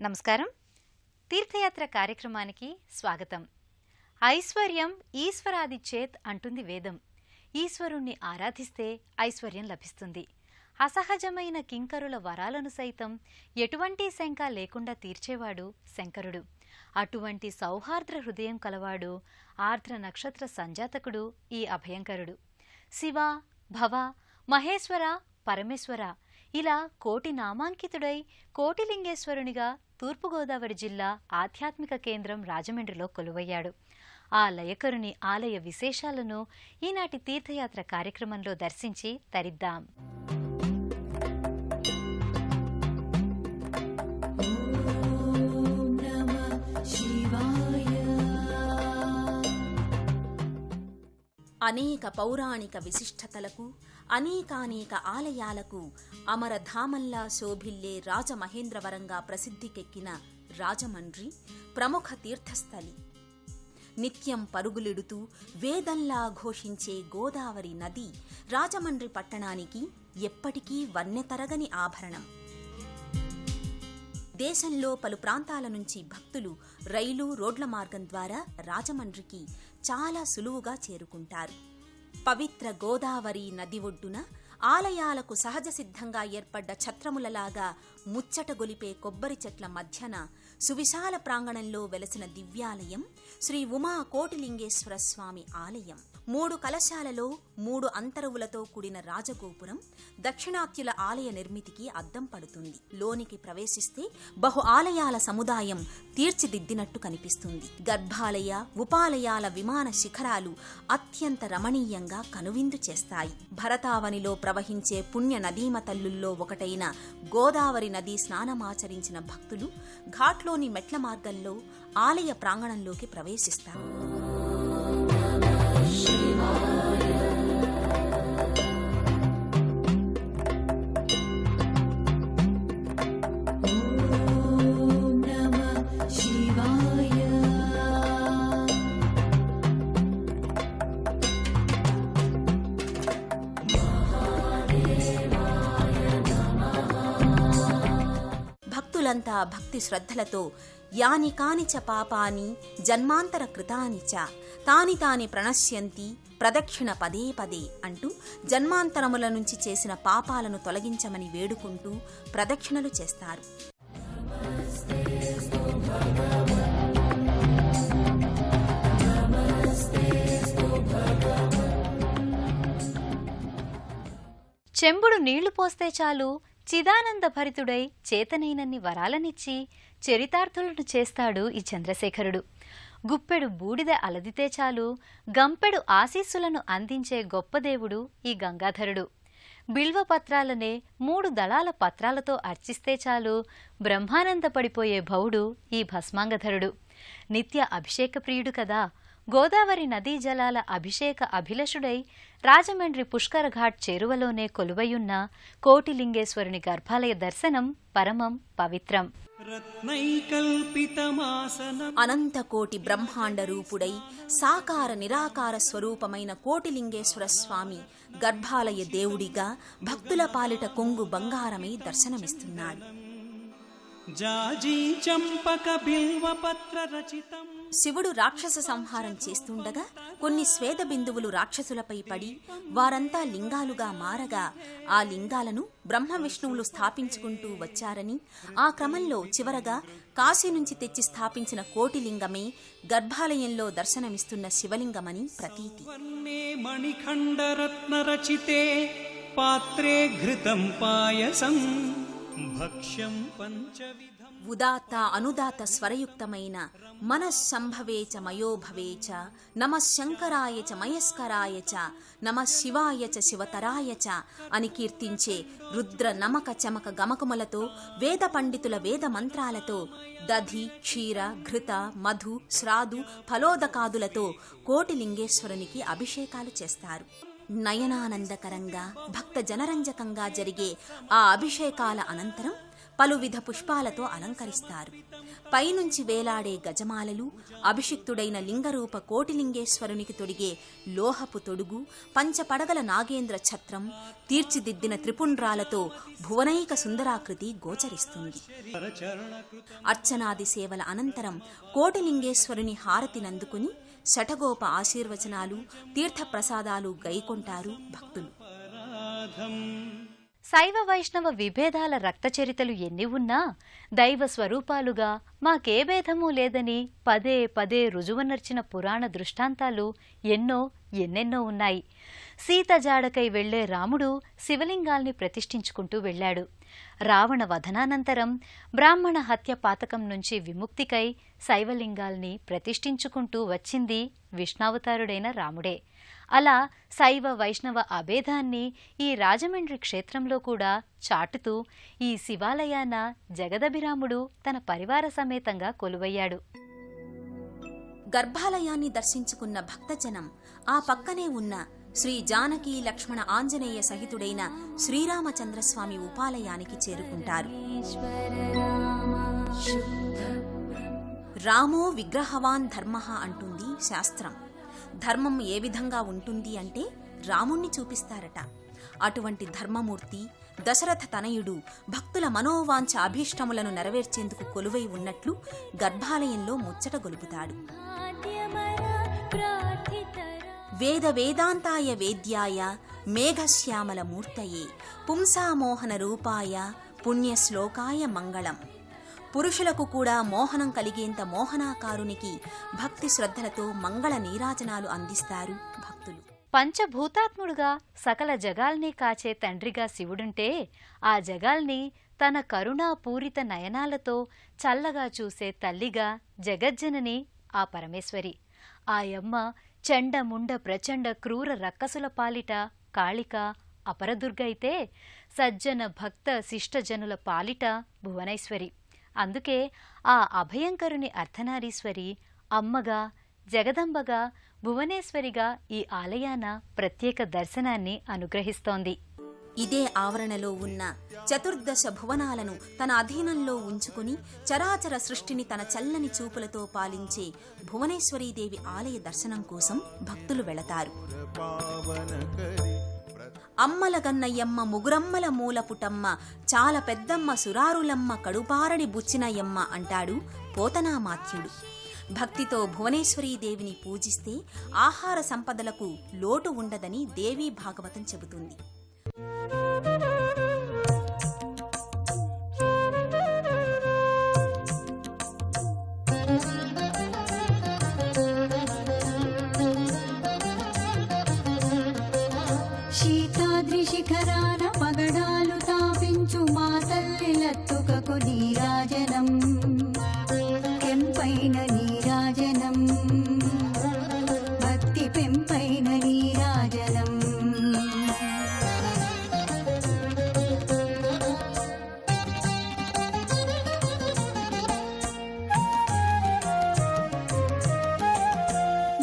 నమస్కారం. తీర్థయాత్ర కార్యక్రమానికి స్వాగతం. ఐశ్వర్యం ఈశ్వరాది చేత్ అంటుంది వేదం. ఈశ్వరుణ్ణి ఆరాధిస్తే ఐశ్వర్యం లభిస్తుంది. అసహజమైన కింకరుల వరాలను సైతం ఎటువంటి శంక లేకుండా తీర్చేవాడు శంకరుడు. అటువంటి సౌహార్ద్ర హృదయం కలవాడు ఆర్ద్ర నక్షత్ర సంజాతకుడు ఈ అభయంకరుడు. శివ, భవ, మహేశ్వర, పరమేశ్వర ఇలా కోటి నామాంకితుడై కోటిలింగేశ్వరునిగా తూర్పుగోదావరి జిల్లా ఆధ్యాత్మిక కేంద్రం రాజమండ్రిలో కొలువయ్యాడు. ఆ లయకరుని ఆలయ విశేషాలను ఈనాటి తీర్థయాత్ర కార్యక్రమంలో దర్శించి తరిద్దాం. అనేక పౌరాణిక విశిష్టతలకు అనేకానేక ఆలయాలకు అమరధామల్లా శోభిల్లే రాజమహేంద్రవరంగా ప్రసిద్ధికెక్కిన రాజమండ్రి ప్రముఖ తీర్థస్థలి. నిత్యం పరుగులిడుతూ వేదంలా ఘోషించే గోదావరి నది రాజమండ్రి పట్టణానికి ఎప్పటికీ వన్నెతరగని ఆభరణం. దేశంలో పలు ప్రాంతాల నుంచి భక్తులు రైలు, రోడ్ల మార్గం ద్వారా రాజమండ్రికి చాలా సులువుగా చేరుకుంటారు. పవిత్ర గోదావరి నది ఒడ్డున ఆలయాలకు సహజ సిద్ధంగా ఏర్పడ్డ ఛత్రములలాగా ముచ్చట గొలిపే కొబ్బరి చెట్ల మధ్యన సువిశాల ప్రాంగణంలో వెలసిన దివ్యాలయం శ్రీ ఉమా కోటిలింగేశ్వర స్వామి ఆలయం. 3 కలశాలలో 3 అంతరువులతో కూడిన రాజగోపురం దక్షిణాత్యుల ఆలయ నిర్మితికి అద్దం పడుతుంది. లోనికి ప్రవేశిస్తే బహు ఆలయాల సముదాయం తీర్చిదిద్దినట్టు కనిపిస్తుంది. గర్భాలయ, ఉపాలయాల విమాన శిఖరాలు అత్యంత రమణీయంగా కనువిందు చేస్తాయి. భరతావనిలో ప్రవహించే పుణ్య నదీమ తల్లుల్లో ఒకటైన గోదావరి నదీ స్నానమాచరించిన భక్తులు ఘాట్లోని మెట్ల మార్గంలో ఆలయ ప్రాంగణంలోకి ప్రవేశిస్తారు. భక్తులంతా భక్తి శ్రద్ధలతో యాని కానిచ పాపాని జన్మాంతర కృతాని చ తాని తాని ప్రణశ్యంతి ప్రదక్షిణ పదే పదే అంటూ జన్మాంతరముల నుంచి చేసిన పాపాలను తొలగించమని వేడుకుంటూ ప్రదక్షిణలు చేస్తారు. చెంబుడు నీళ్లు పోస్తే చాలు చిదానంద భరితుడై చేతనైనన్ని వరాలనిచ్చి చరితార్థులను చేస్తాడు ఈ చంద్రశేఖరుడు. గుప్పెడు బూడిద అలదితే చాలు గంపెడు ఆశీస్సులను అందించే గొప్ప దేవుడు ఈ గంగాధరుడు. బిల్వపత్రాలనే 3 దళాల పత్రాలతో అర్చిస్తే చాలు బ్రహ్మానంద పడిపోయే భవుడు ఈ భస్మాంగధరుడు. నిత్య అభిషేక ప్రియుడు కదా. గోదావరి నదీ జలాల అభిషేక అభిలషుడై రాజమండ్రి పుష్కర ఘాట్ చేరువలోనే కొలువయున్న కోటిలింగేశ్వరుని గర్భాలయ దర్శనం పరమం పవిత్రం. అనంతకోటి బ్రహ్మాండ రూపుడై సాకార నిరాకార స్వరూపమైన కోటిలింగేశ్వర స్వామి గర్భాలయ దేవుడిగా భక్తుల పాలిట కొంగు బంగారమై దర్శనమిస్తున్నాడు. శివుడు రాక్షస సంహారం చేస్తుండగా కొన్ని శ్వేత బిందువులు రాక్షసులపై పడి వారంతా లింగాలుగా మారగా ఆ లింగాలను బ్రహ్మ విష్ణువులు స్థాపించుకుంటూ వచ్చారని, ఆ క్రమంలో చివరగా కాశీ నుంచి తెచ్చి స్థాపించిన కోటిలింగమే గర్భాలయంలో దర్శనమిస్తున్న శివలింగమని ప్రతీతి. ఉదాత్త అనుదాత స్వరయుక్తమైన మనఃసంభవేచ మయోభవేచ నమః శంకరాయ చ మయస్కరాయ చ నమః శివాయ చ శివతరాయ చ అని కీర్తించే రుద్ర నమక చమక గమకములతో వేద పండితుల వేద మంత్రాలతో దధి, క్షీర, ఘృత, మధు, శ్రాదు, ఫలోదకాదులతో కోటిలింగేశ్వరునికి అభిషేకాలు చేస్తారు. నయనానందకరంగా భక్త జనరంజకంగా జరిగే ఆ అభిషేకాల అనంతరం పలువిధ పుష్పాలతో అలంకరిస్తారు. పైనుంచి వేలాడే గజమాలలు, అభిషిక్తుడైన లింగరూప కోటిలింగేశ్వరునికి తొడిగే లోహపు తొడుగు, పంచపడగల నాగేంద్ర ఛత్రం, తీర్చిదిద్దిన త్రిపుండ్రాలతో భువనైక సుందరాకృతి గోచరిస్తుంది. అర్చనాది సేవల అనంతరం కోటిలింగేశ్వరుని హారతినందుకుని శఠగోప ఆశీర్వచనాలు, తీర్థప్రసాదాలు గైకొంటారు భక్తులు. శైవ వైష్ణవ విభేదాల రక్తచరితలు ఎన్ని ఉన్నా దైవ స్వరూపాలుగా మాకే భేదమూ లేదని పదే పదే రుజువనర్చిన పురాణ దృష్టాంతాలు ఎన్నెన్నో ఉన్నాయి. సీత జాడకై వెళ్లే రాముడు శివలింగాల్ని ప్రతిష్ఠించుకుంటూ వెళ్లాడు. రావణ వధనానంతరం బ్రాహ్మణ హత్య పాతకం నుంచి విముక్తికై శైవలింగాల్ని ప్రతిష్ఠించుకుంటూ వచ్చింది విష్ణావతారుడైన రాముడే. అలా శైవ వైష్ణవ అభేదాన్ని ఈ రాజమండ్రి క్షేత్రంలో కూడా చాటుతూ ఈ శివాలయాన జగదభిరాముడు తన పరివార సమేతంగా కొలువయ్యాడు. గర్భాలయాన్ని దర్శించుకున్న భక్తజనం ఆ పక్కనే ఉన్న శ్రీ జానకీ లక్ష్మణ ఆంజనేయ సహితుడైన శ్రీరామచంద్రస్వామి ఉపాలయానికి చేరుకుంటారు. రామో విగ్రహవాన్ ధర్మః అంటుంది శాస్త్రం. ధర్మం ఏ విధంగా ఉంటుంది అంటే రాముణ్ణి చూపిస్తారట. అటువంటి ధర్మమూర్తి దశరథ తనయుడు భక్తుల మనోవాంఛ అభీష్టములను నెరవేర్చేందుకు కొలువై ఉన్నట్లు గర్భాలయంలో ముచ్చట గొలుపుతాడు. వేద వేదాంతాయ వేద్యాయ మేఘశ్యామల మూర్తయే పుంసామోహన రూపాయ పుణ్యశ్లోకాయ మంగళం. పురుషులకు కూడా మోహనం కలిగేంత మోహనాకారునికి భక్తి శ్రద్ధలతో మంగళ నీరాజనాలు అందిస్తారు భక్తులు. పంచభూతాత్ముడుగా సకల జగాల్ని కాచే తండ్రిగా శివుడుంటే ఆ జగాల్ని తన కరుణాపూరిత నయనాలతో చల్లగా చూసే తల్లిగా జగజ్జనని ఆ పరమేశ్వరి. ఆయమ్మ చండముండ ప్రచండ క్రూర రక్కసుల పాలిట కాళిక అపరదుర్గ అయితే సజ్జన భక్త శిష్టజనుల పాలిట భువనేశ్వరి. అందుకే ఆ అభయంకరుని అర్ధనారీశ్వరి అమ్మగా జగదంబగా భువనేశ్వరిగా ఈ ఆలయాన ప్రత్యేక దర్శనాన్ని అనుగ్రహిస్తోంది. ఇదే ఆవరణలో ఉన్న చతుర్దశ భువనాలను తన అధీనంలో ఉంచుకుని చరాచర సృష్టిని తన చల్లని చూపులతో పాలించే భువనేశ్వరీదేవి ఆలయ దర్శనం కోసం భక్తులు వెళతారు. అమ్మలగన్నయ్యమ్మ ముగురమ్మల మూలపుటమ్మ చాల పెద్దమ్మ సురారులమ్మ కడుపారడి బుచ్చినయమ్మ అంటాడు పోతనామాత్యుడు. భక్తితో భువనేశ్వరీదేవిని పూజిస్తే ఆహార సంపదలకు లోటు ఉండదని దేవీ భాగవతం చెబుతుంది. శిఖరాన పగడాలు తాపించు మా తల్లిలత్తుకకు నీరాజనం, పెంపైన నీరాజనం, భక్తి పెంపైన నీరాజనం.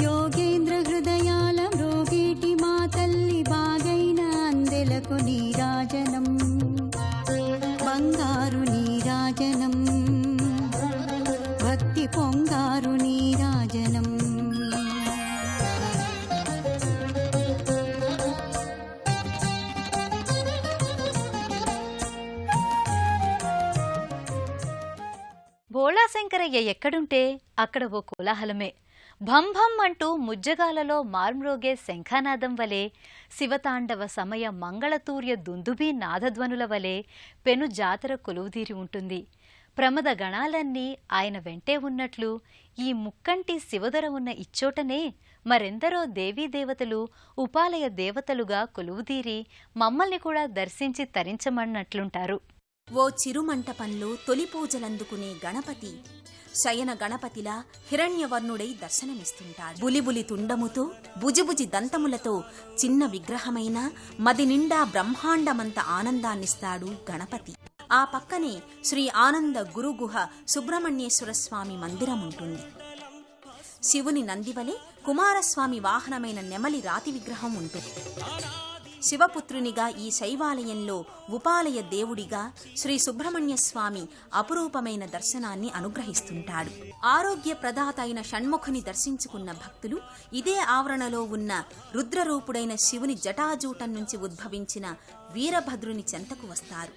యోగేంద్ర హృదయాల మ్రోగేటి మా తల్లి బాగైన అందెలకు నీరాజనం, బంగారు నీరాజనం, భక్తి పొంగారు నీరాజనం. భోళాశంకరయ్య ఎక్కడుంటే అక్కడ ఓ కోలాహలమే. భంభం అంటూ ముజ్జగాలలో మార్మ్రోగే శంఖానాదం వలె, శివతాండవ సమయ మంగళతూర్య దుందుబీ నాదధ్వనుల వలె పెను జాతర కొలువుదీరి ఉంటుంది. ప్రమద గణాలన్నీ ఆయన వెంటే ఉన్నట్లు ఈ ముక్కంటి శివదొర ఉన్న ఇచ్చోటనే మరెందరో దేవీదేవతలు ఉపాలయ దేవతలుగా కొలువుదీరి మమ్మల్ని కూడా దర్శించి తరించమన్నట్లుంటారు. ఓ చిరుమంటపంలో తొలి పూజలందుకునే గణపతి శయన గణపతిలా హిరణ్యవర్ణుడై దర్శనమిస్తుంటాడు. బులిబులి తుండముతో బుజిబుజి దంతములతో చిన్న విగ్రహమైన మది నిండా బ్రహ్మాండమంత ఆనందాన్నిస్తాడు గణపతి. ఆ పక్కనే శ్రీ ఆనంద గురుగుహ సుబ్రహ్మణ్యేశ్వర స్వామి మందిరం ఉంటుంది. శివుని నందివలే కుమారస్వామి వాహనమైన నెమలి రాతి విగ్రహం ఉంటుంది. శివపుత్రునిగా ఈ శైవాలయంలో ఉపాలయ దేవుడిగా శ్రీ సుబ్రహ్మణ్య స్వామి అపురూపమైన దర్శనాన్ని అనుగ్రహిస్తుంటాడు. ఆరోగ్య ప్రదాత అయిన షణ్ముఖుని దర్శించుకున్న భక్తులు ఇదే ఆవరణలో ఉన్న రుద్రరూపుడైన శివుని జటాజూటం నుంచి ఉద్భవించిన వీరభద్రుని చెంతకు వస్తారు.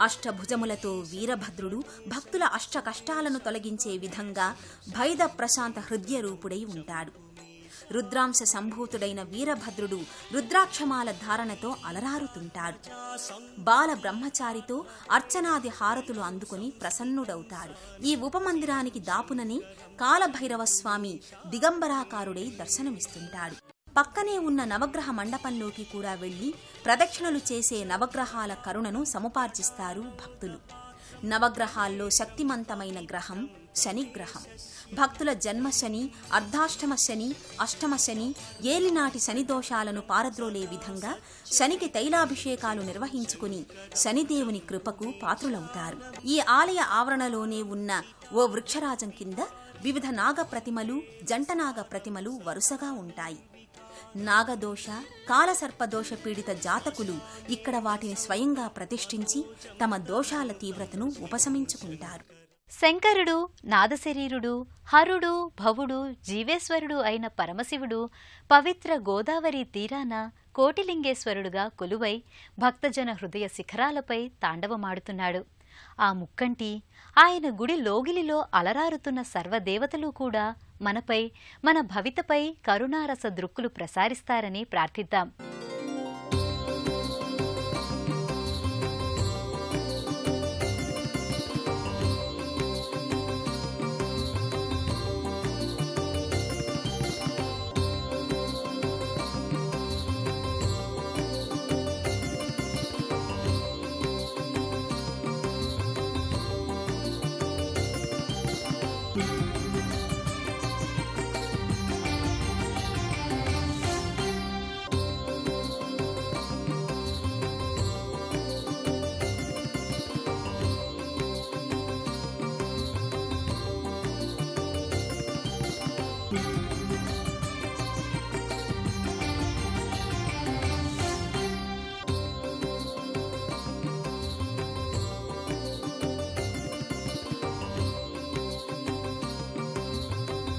అష్టభుజములతో వీరభద్రుడు భక్తుల అష్ట కష్టాలను తొలగించే విధంగా భైద ప్రశాంత హృదయ రూపుడై ఉంటాడు. రుద్రాంశ సంభూతుడైన వీరభద్రుడు రుద్రాక్షమాల ధారణతో అలరారుతుంటాడు. బాల బ్రహ్మచారితో అర్చనాది హారతులు అందుకుని ప్రసన్నుడవుతాడు. ఈ ఉపమందిరానికి దాపుననే కాలభైరవ స్వామి దిగంబరాకారుడై దర్శనమిస్తుంటాడు. పక్కనే ఉన్న నవగ్రహ మండపంలోకి కూడా వెళ్లి ప్రదక్షిణలు చేసే నవగ్రహాల కరుణను సముపార్జిస్తారు భక్తులు. నవగ్రహాల్లో శక్తిమంతమైన గ్రహం శనిగ్రహం. భక్తుల జన్మశని, అర్ధాష్టమ శని, అష్టమ శని, ఏలినాటి శని దోషాలను పారద్రోలే విధంగా శనికి తైలాభిషేకాలు నిర్వహించుకుని శనిదేవుని కృపకు పాత్రులవుతారు. ఈ ఆలయ ఆవరణలోనే ఉన్న ఓ వృక్షరాజం కింద వివిధ నాగ ప్రతిమలు, జంటనాగ ప్రతిమలు వరుసగా ఉంటాయి. నాగదోష, కాలసర్పదోష పీడిత జాతకులు ఇక్కడ వాటిని స్వయంగా ప్రతిష్ఠించి తమ దోషాల తీవ్రతను ఉపశమించుకుంటారు. శంకరుడు, నాదశరీరుడు, హరుడు, భవుడు, జీవేశ్వరుడు అయిన పరమశివుడు పవిత్ర గోదావరి తీరాన కోటిలింగేశ్వరుడుగా కొలువై భక్తజన హృదయ శిఖరాలపై తాండవమాడుతున్నాడు. ఆ ముక్కంటి ఆయన గుడి లోగిలిలో అలరారుతున్న సర్వదేవతలు కూడా మనపై, మన భవితపై కరుణారస దృక్కులు ప్రసారిస్తారని ప్రార్థిద్దాం.